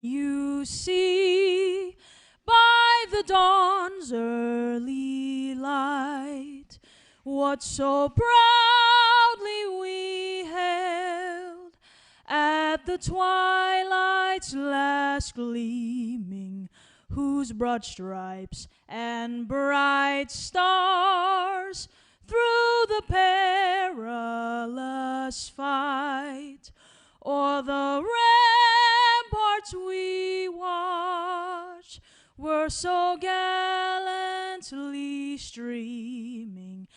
You see, by the dawn's early light, what so proudly we hailed at the twilight's last gleaming, whose broad stripes and bright stars through the perilous fight o'er the ramparts we watched were so gallantly streaming,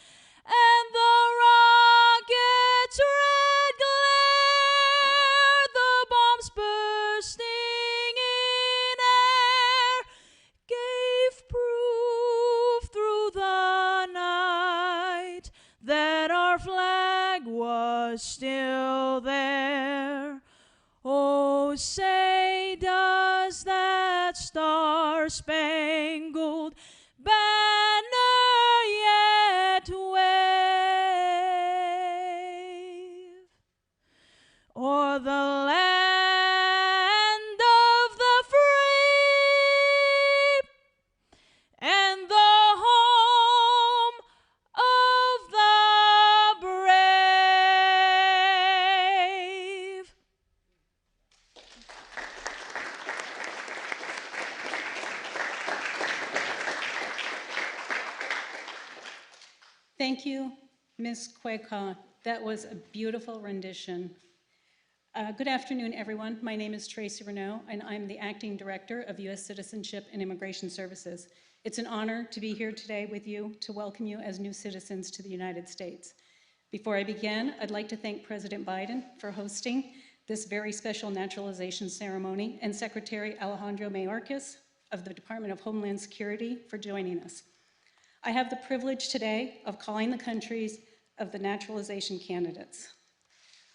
and the rocket's red glare, the bombs bursting in air, gave proof through the night that our flag was still there. Oh, say does that star-spangled banner yet wave o'er the land of the free and the home of the brave? Thank you, Ms. Kweka. That was a beautiful rendition. Good afternoon, everyone. My name is Tracy Renaud, and I'm the Acting Director of U.S. Citizenship and Immigration Services. It's an honor to be here today with you to welcome you as new citizens to the United States. Before I begin, I'd like to thank President Biden for hosting this very special naturalization ceremony, and Secretary Alejandro Mayorkas of the Department of Homeland Security for joining us. I have the privilege today of calling the countries of the naturalization candidates.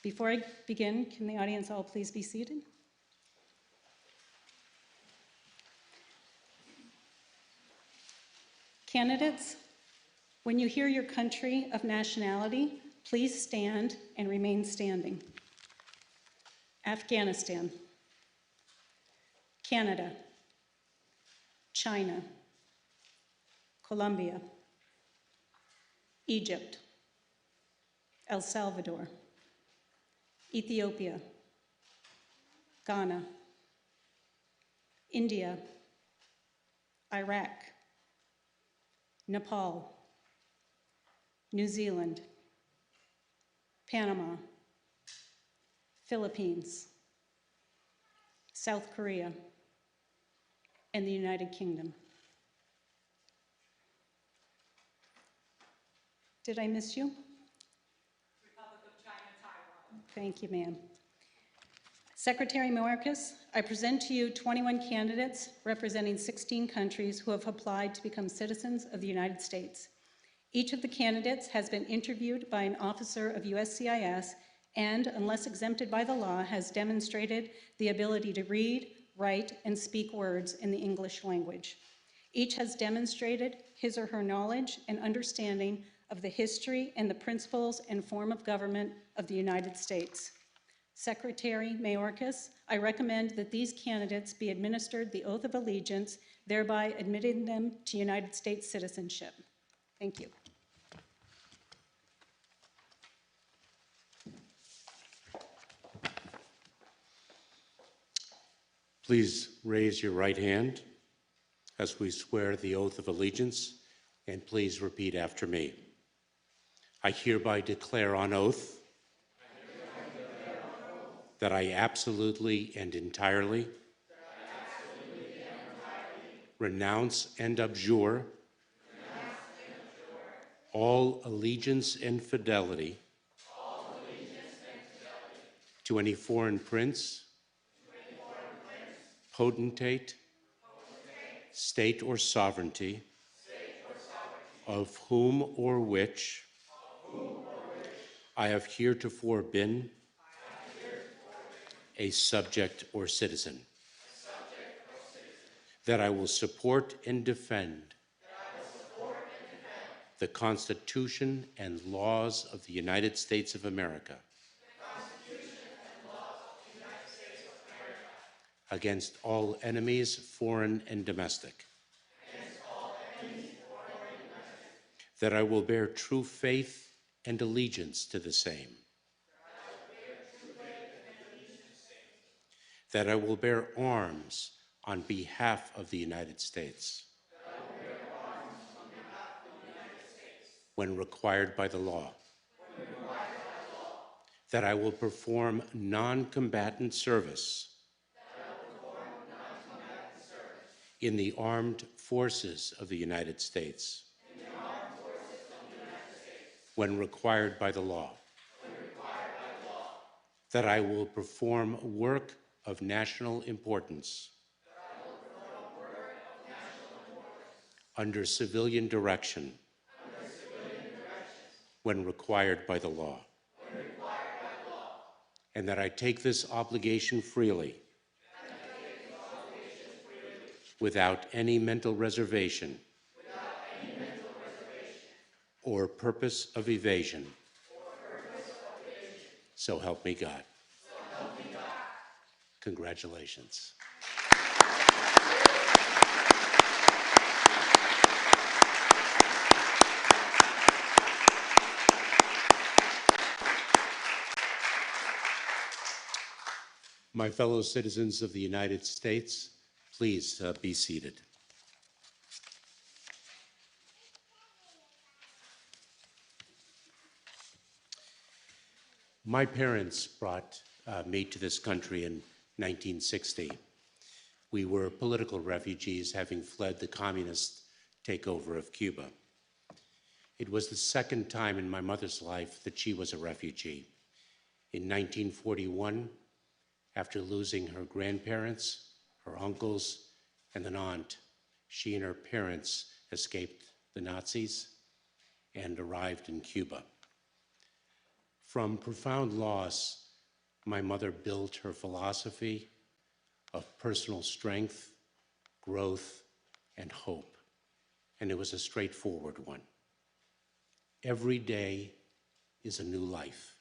Before I begin, can the audience all please be seated? Candidates, when you hear your country of nationality, please stand and remain standing. Afghanistan, Canada, China, Colombia, Egypt, El Salvador, Ethiopia, Ghana, India, Iraq, Nepal, New Zealand, Panama, Philippines, South Korea, and the United Kingdom. Did I miss you? Republic of China, Taiwan. Thank you, ma'am. Secretary Mayorkas, I present to you 21 candidates representing 16 countries who have applied to become citizens of the United States. Each of the candidates has been interviewed by an officer of USCIS and, unless exempted by the law, has demonstrated the ability to read, write, and speak words in the English language. Each has demonstrated his or her knowledge and understanding of the history and the principles and form of government of the United States. Secretary Mayorkas, I recommend that these candidates be administered the oath of allegiance, thereby admitting them to United States citizenship. Thank you. Please raise your right hand as we swear the oath of allegiance, and please repeat after me. I hereby declare on oath that I absolutely and entirely renounce and abjure all allegiance and fidelity to any foreign prince, potentate, state or sovereignty, of whom or which I have heretofore been a subject or citizen, that I will support and defend the Constitution and laws of the United States of America against all enemies, foreign and domestic, that I will bear true faith and allegiance to the same, that I will bear arms on behalf of the United States when required by the law, that I will perform non-combatant service in the armed forces of the United States when required by the law, that I will perform work of national importance under civilian direction when required by the law, and that I take this obligation freely without any mental reservation or purpose of evasion. So help me God. Congratulations. My fellow citizens of the United States, please be seated. My parents brought me to this country in 1960. We were political refugees having fled the communist takeover of Cuba. It was the second time in my mother's life that she was a refugee. In 1941, after losing her grandparents, her uncles, and an aunt, she and her parents escaped the Nazis and arrived in Cuba. From profound loss, my mother built her philosophy of personal strength, growth, and hope, and it was a straightforward one. Every day is a new life.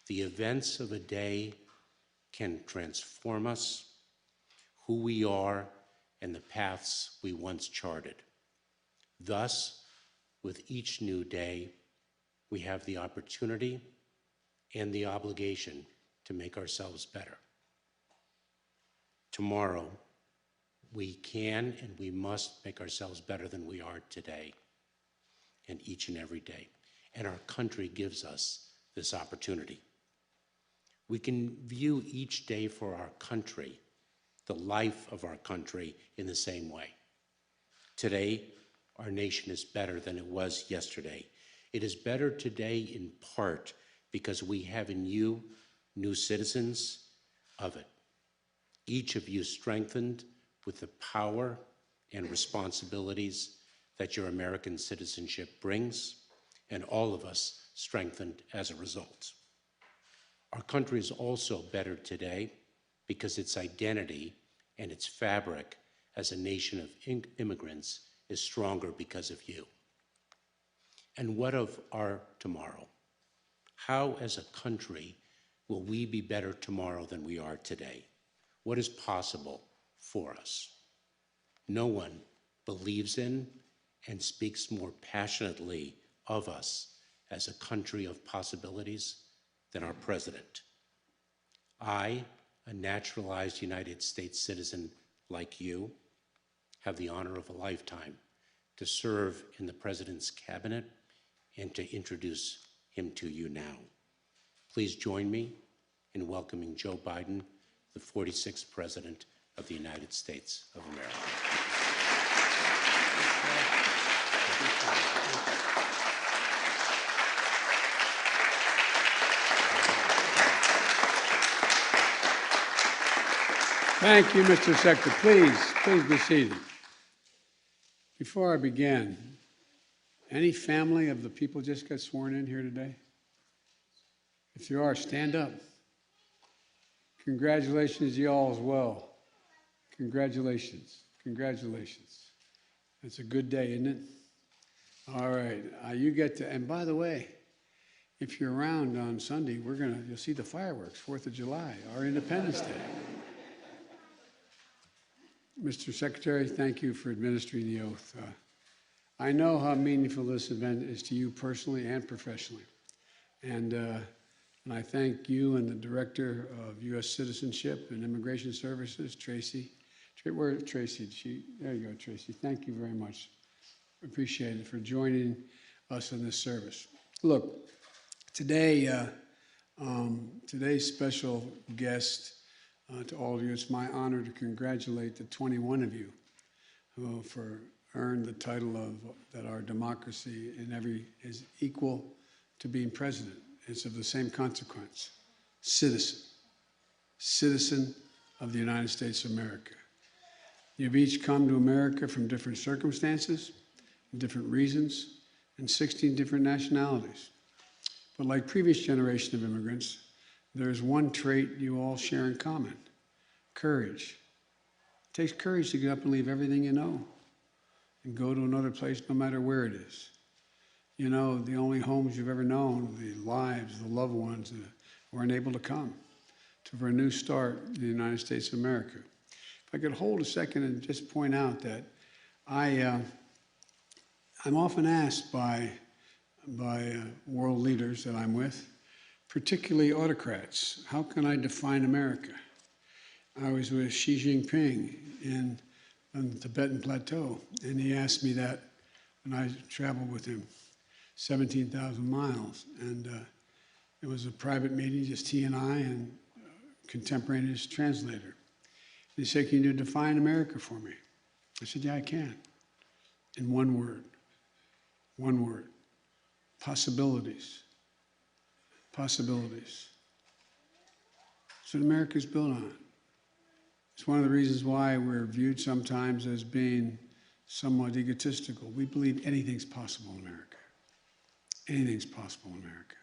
The events of a day can transform us, who we are, and the paths we once charted. Thus, with each new day, we have the opportunity and the obligation to make ourselves better. Tomorrow, we can and we must make ourselves better than we are today, and each and every day. And our country gives us this opportunity. We can view each day for our country, the life of our country, in the same way. Today, our nation is better than it was yesterday. It is better today in part because we have in you new citizens of it. Each of you strengthened with the power and responsibilities that your American citizenship brings, and all of us strengthened as a result. Our country is also better today because its identity and its fabric as a nation of immigrants is stronger because of you. And what of our tomorrow? How, as a country, will we be better tomorrow than we are today? What is possible for us? No one believes in and speaks more passionately of us as a country of possibilities than our president. I, a naturalized United States citizen like you, have the honor of a lifetime to serve in the president's cabinet and to introduce him to you now. Please join me in welcoming Joe Biden, the 46th President of the United States of America. Thank you, Mr. Secretary. Please be seated. Before I begin, any family of the people just got sworn in here today? If you are, stand up. Congratulations to you all as well. Congratulations. Congratulations. It's a good day, isn't it? All right. You get to, and by the way, if you're around on Sunday, you'll see the fireworks, 4th of July, our Independence Day. Mr. Secretary, thank you for administering the oath. I know how meaningful this event is to you personally and professionally. And I thank you and the Director of U.S. Citizenship and Immigration Services, Tracy. Where is Tracy? There you go, Tracy. Thank you very much. Appreciate it for joining us in this service. Look, today, today's special guest to all of you, it's my honor to congratulate the 21 of you who for earned the title of that our democracy is equal to being president. It's of the same consequence. Citizen of the United States of America. You've each come to America from different circumstances, different reasons, and 16 different nationalities. But like previous generation of immigrants, there's one trait you all share in common: courage. It takes courage to get up and leave everything you know and go to another place, no matter where it is. You know, the only homes you've ever known, the lives, the loved ones that were unable to come for a new start in the United States of America. If I could hold a second and just point out that I'm often asked by world leaders that I'm with, particularly autocrats, how can I define America? I was with Xi Jinping on the Tibetan Plateau, and he asked me that when I traveled with him 17,000 miles. And it was a private meeting, just he and I and a contemporaneous translator. He said, "Can you define America for me?" I said, "Yeah, I can." In one word. One word. Possibilities. Possibilities. That's what America's built on. It's one of the reasons why we're viewed sometimes as being somewhat egotistical. We believe anything's possible in America. Anything's possible in America.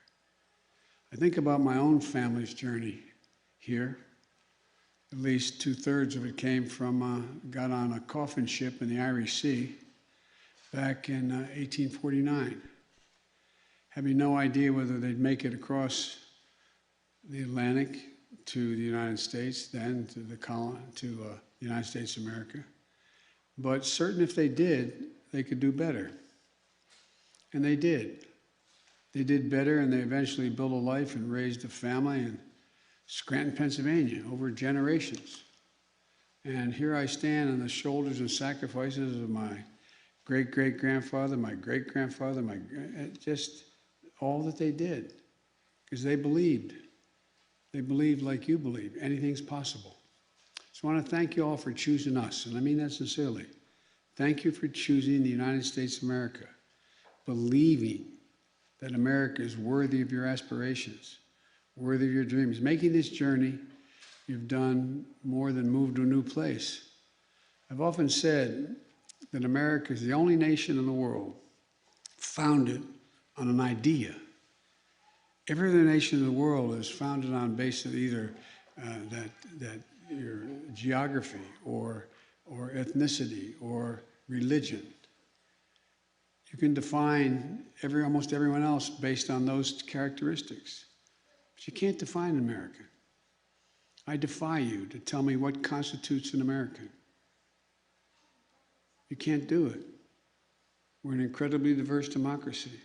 I think about my own family's journey here. At least 2/3 of it came from, got on a coffin ship in the Irish Sea back in 1849, having no idea whether they'd make it across the Atlantic to the United States, then to the United States of America. But certain if they did, they could do better. And they did. They did better, and they eventually built a life and raised a family in Scranton, Pennsylvania, over generations. And here I stand on the shoulders and sacrifices of my great-great-grandfather, my great-grandfather, just all that they did, because they believed. They believed like you believe. Anything's possible. So I want to thank you all for choosing us, and I mean that sincerely. Thank you for choosing the United States of America, believing that America is worthy of your aspirations, worthy of your dreams. Making this journey, you've done more than move to a new place. I've often said that America is the only nation in the world founded on an idea. Every other nation in the world is founded on basis of either that your geography or ethnicity or religion. You can define almost everyone else based on those characteristics, but you can't define an American. I defy you to tell me what constitutes an American. You can't do it. We're an incredibly diverse democracy.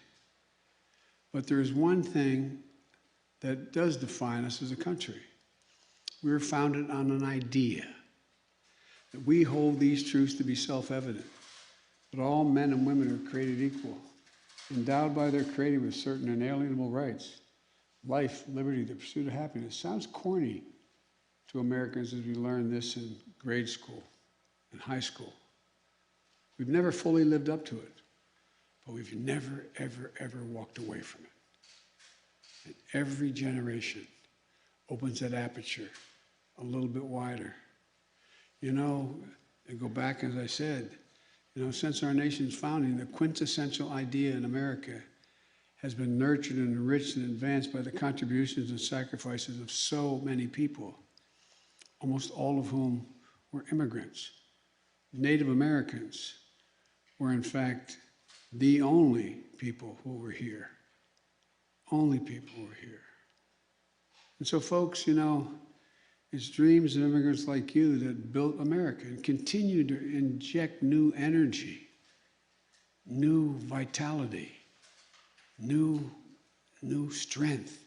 But there is one thing that does define us as a country. We were founded on an idea that we hold these truths to be self-evident, that all men and women are created equal, endowed by their Creator with certain inalienable rights, life, liberty, the pursuit of happiness. Sounds corny to Americans as we learn this in grade school and high school. We've never fully lived up to it, but we've never, ever, ever walked away from it. And every generation opens that aperture a little bit wider. You know, and go back, as I said, since our nation's founding, the quintessential idea in America has been nurtured and enriched and advanced by the contributions and sacrifices of so many people, almost all of whom were immigrants. Native Americans were, in fact, the only people who were here. Only people who were here. And so, folks, It's dreams of immigrants like you that built America and continue to inject new energy, new vitality, new strength.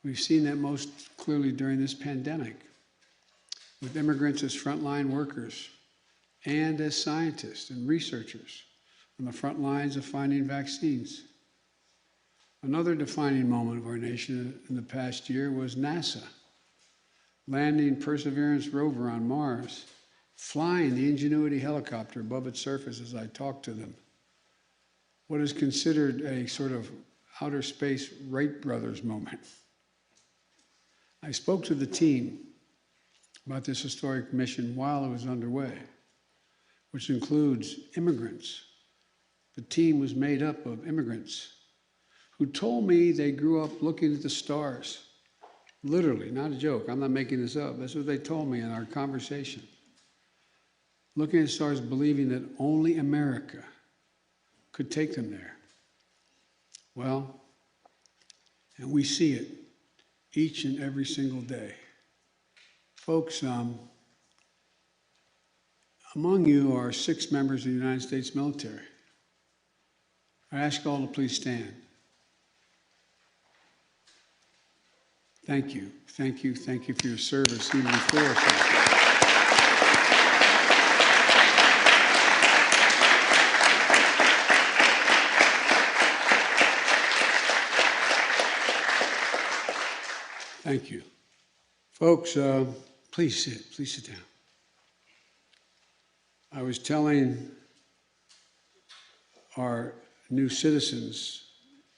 We've seen that most clearly during this pandemic, with immigrants as frontline workers and as scientists and researchers on the front lines of finding vaccines. Another defining moment of our nation in the past year was NASA landing Perseverance rover on Mars, flying the Ingenuity helicopter above its surface as I talked to them. What is considered a sort of outer space Wright brothers moment. I spoke to the team about this historic mission while it was underway, which includes immigrants. The team was made up of immigrants who told me they grew up looking at the stars. Literally, not a joke. I'm not making this up. That's what they told me in our conversation. Looking at the stars, believing that only America could take them there. Well, and we see it each and every single day. Folks, among you are 6 members of the United States military. I ask you all to please stand. Thank you, thank you, thank you for your service even before us. Thank you. Folks, please sit down. I was telling our new citizens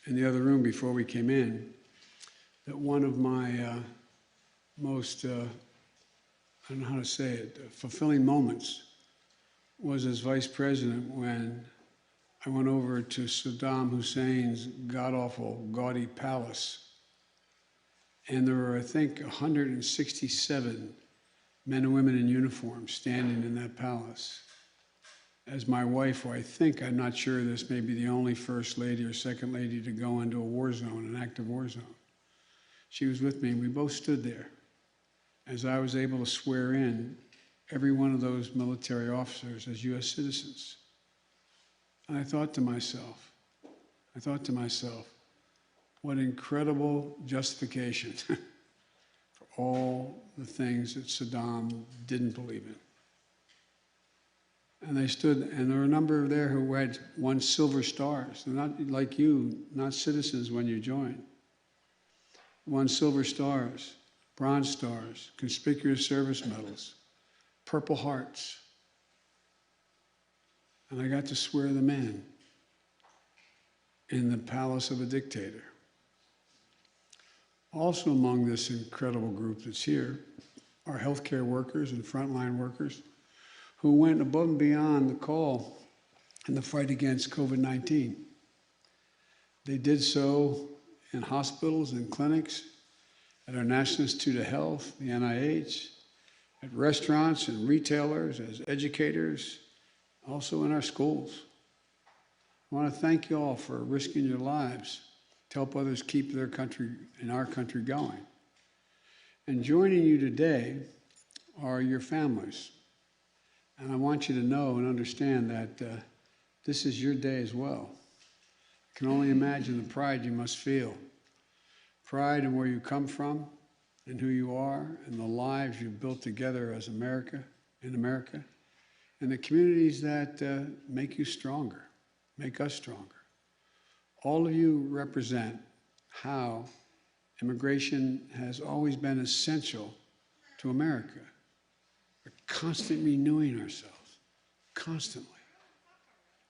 in the other room before we came in that one of my most, I don't know how to say it, fulfilling moments was as vice president when I went over to Saddam Hussein's god-awful, gaudy palace. And there were, I think, 167 men and women in uniform standing in that palace. As my wife, who I think, I'm not sure this may be the only first lady or second lady to go into a war zone, an active war zone. She was with me, and we both stood there as I was able to swear in every one of those military officers as U.S. citizens. And I thought to myself, what incredible justification for all the things that Saddam didn't believe in. And they stood, and there were a number there who had won silver stars. They're not like you, not citizens when you joined. Won silver stars, bronze stars, conspicuous service medals, Purple Hearts. And I got to swear them in the palace of a dictator. Also among this incredible group that's here are healthcare workers and frontline workers who went above and beyond the call in the fight against COVID-19. They did so in hospitals and clinics, at our National Institute of Health, the NIH, at restaurants and retailers, as educators, also in our schools. I want to thank you all for risking your lives to help others keep their country and our country going. And joining you today are your families. And I want you to know and understand that this is your day as well. I can only imagine the pride you must feel. Pride in where you come from and who you are and the lives you've built together as America, in America, and the communities that make you stronger, make us stronger. All of you represent how immigration has always been essential to America. We're constantly renewing ourselves, constantly.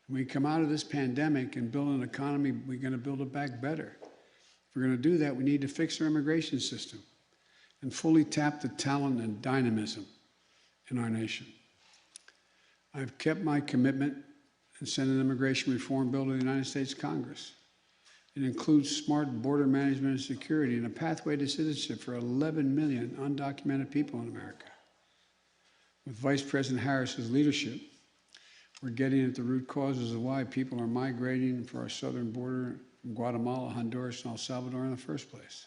When we come out of this pandemic and build an economy, we're going to build it back better. If we're going to do that, we need to fix our immigration system and fully tap the talent and dynamism in our nation. I've kept my commitment and sent an immigration reform bill to the United States Congress. It includes smart border management and security and a pathway to citizenship for 11 million undocumented people in America. With Vice President Harris's leadership, we're getting at the root causes of why people are migrating for our southern border from Guatemala, Honduras, and El Salvador in the first place.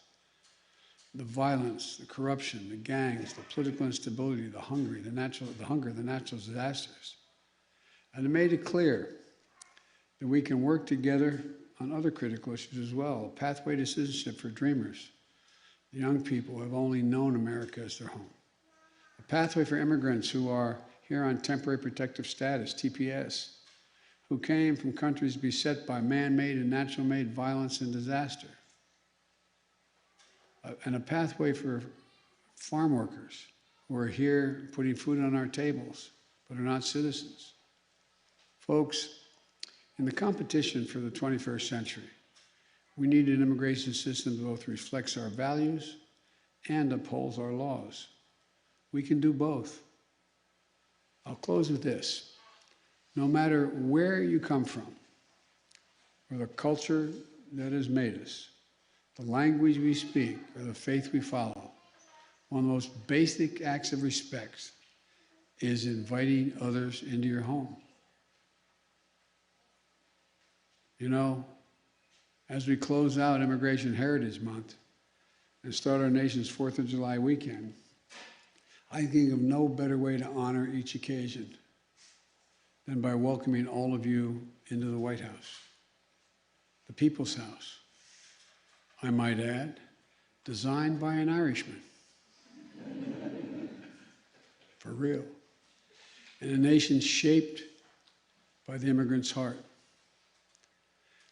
the violence, the corruption, the gangs, the political instability, the hunger, the natural disasters. And it made it clear that we can work together on other critical issues as well. A pathway to citizenship for dreamers, the young people who have only known America as their home. A pathway for immigrants who are here on temporary protective status, TPS, who came from countries beset by man-made and natural-made violence and disaster. And a pathway for farm workers who are here putting food on our tables, but are not citizens. Folks, in the competition for the 21st century, we need an immigration system that both reflects our values and upholds our laws. We can do both. I'll close with this. No matter where you come from, or the culture that has made us, the language we speak, or the faith we follow, one of the most basic acts of respect is inviting others into your home. You know, as we close out Immigration Heritage Month and start our nation's 4th of July weekend, I think of no better way to honor each occasion than by welcoming all of you into the White House, the People's House, I might add, designed by an Irishman. For real. In a nation shaped by the immigrant's heart.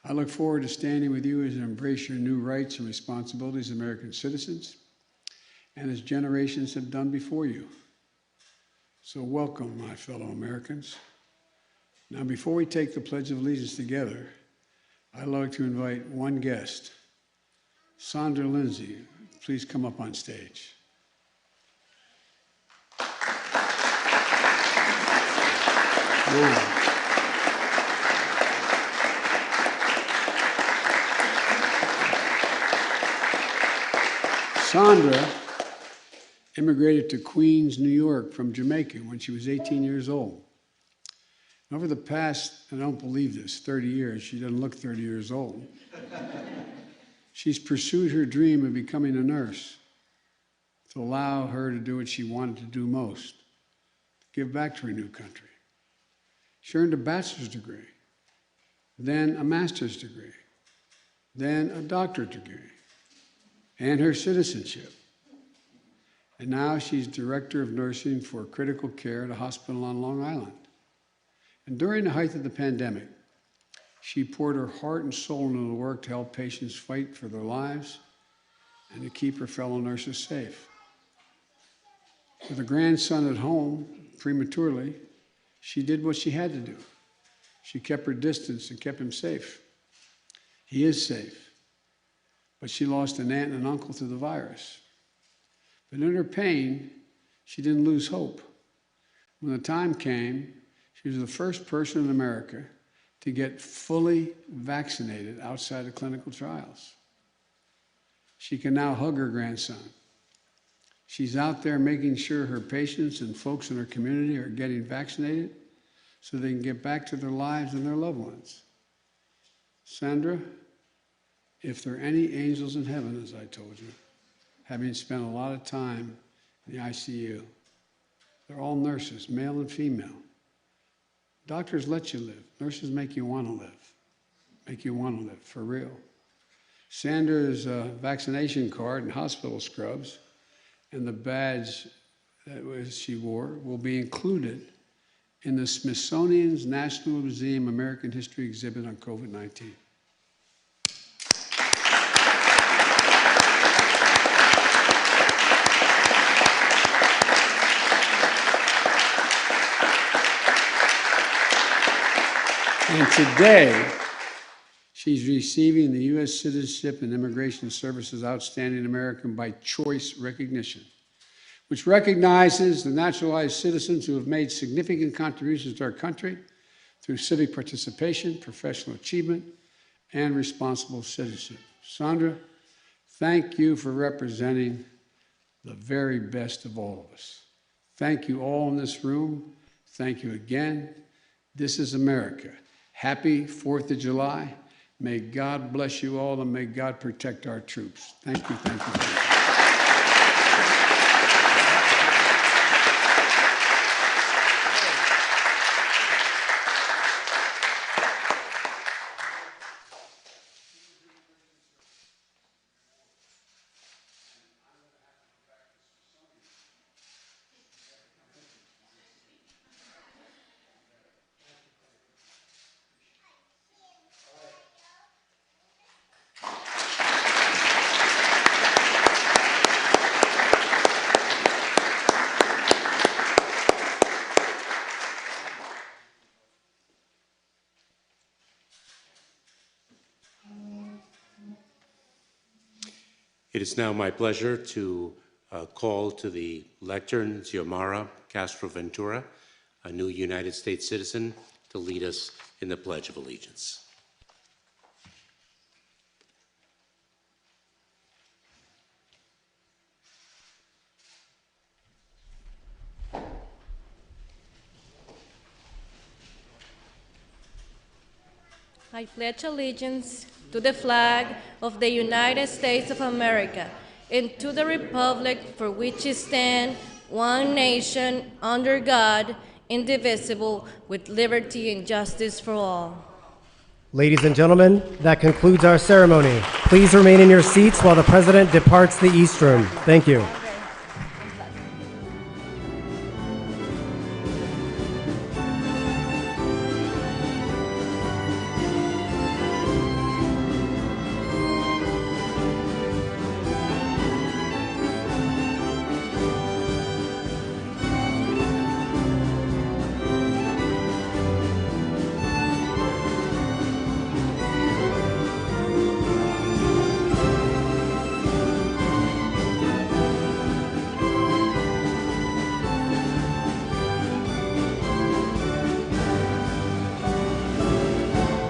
I look forward to standing with you as you embrace your new rights and responsibilities as American citizens, and as generations have done before you. So welcome, my fellow Americans. Now, before we take the Pledge of Allegiance together, I'd like to invite one guest. Sandra Lindsay, please come up on stage. Now, Sandra immigrated to Queens, New York from Jamaica when she was 18 years old. Over the past, I don't believe this, 30 years, she doesn't look 30 years old, she's pursued her dream of becoming a nurse to allow her to do what she wanted to do most, to give back to her new country. She earned a bachelor's degree, then a master's degree, then a doctorate degree, and her citizenship. And now she's director of nursing for critical care at a hospital on Long Island. And during the height of the pandemic, she poured her heart and soul into the work to help patients fight for their lives and to keep her fellow nurses safe. With a grandson at home prematurely, she did what she had to do. She kept her distance and kept him safe. He is safe, but she lost an aunt and an uncle to the virus. But in her pain, she didn't lose hope. When the time came, she was the first person in America to get fully vaccinated outside of clinical trials. She can now hug her grandson. She's out there making sure her patients and folks in her community are getting vaccinated so they can get back to their lives and their loved ones. Sandra, if there are any angels in heaven, as I told you, having spent a lot of time in the ICU, they're all nurses, male and female. Doctors let you live. Nurses make you want to live. Make you want to live, for real. Sandra's vaccination card and hospital scrubs and the badge that she wore will be included in the Smithsonian's National Museum American History exhibit on COVID-19. And today, she's receiving the U.S. Citizenship and Immigration Services Outstanding American by Choice recognition, which recognizes the naturalized citizens who have made significant contributions to our country through civic participation, professional achievement, and responsible citizenship. Sandra, thank you for representing the very best of all of us. Thank you all in this room. Thank you again. This is America. Happy 4th of July. May God bless you all and may God protect our troops. Thank you, thank you, thank you. It is now my pleasure to call to the lectern Xiomara Castro-Ventura, a new United States citizen, to lead us in the Pledge of Allegiance. I pledge allegiance to the flag of the United States of America and to the republic for which it stands, one nation, under God, indivisible, with liberty and justice for all. Ladies and gentlemen, that concludes our ceremony. Please remain in your seats while the President departs the East Room. Thank you.